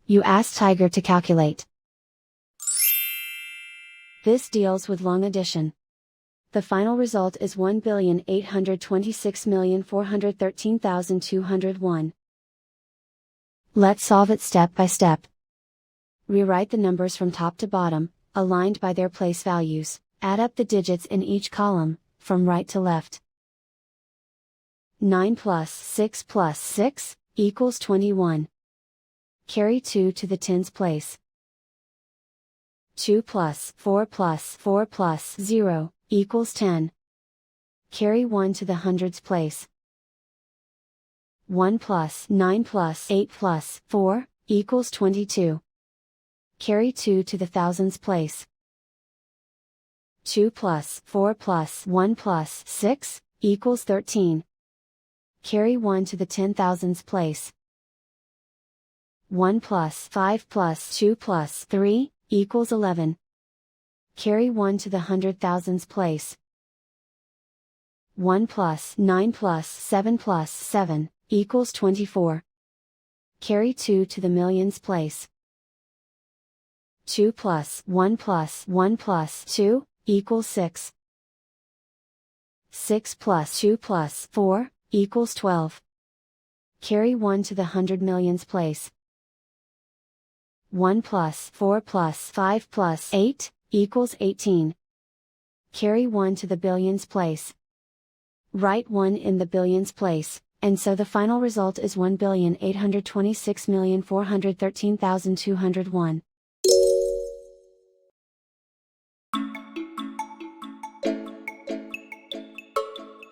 You ask Tiger to calculate. This deals with long addition. The final result is 1,826,413,201. Let's solve it step by step. Rewrite the numbers from top to bottom, aligned by their place values. Add up the digits in each column, from right to left. 9 plus 6 plus 6, equals 21. Carry 2 to the tens place. 2 plus 4 plus 4 plus 0, equals 10. Carry 1 to the hundreds place. 1 plus 9 plus 8 plus 4, equals 22. Carry 2 to the thousands place. 2 plus 4 plus 1 plus 6, equals 13. Carry 1 to the 10,000s place. 1 plus 5 plus 2 plus 3, equals 11. Carry 1 to the 100,000s place. 1 plus 9 plus 7 plus 7, equals 24. Carry 2 to the millions place. 2 plus 1 plus 1 plus 2, equals 6. 6 plus 2 plus 4, equals 12. Carry 1 to the 100 millions place. 1 plus 4 plus 5 plus 8, equals 18. Carry 1 to the billions place. Write 1 in the billions place, and so the final result is 1,826,413,201.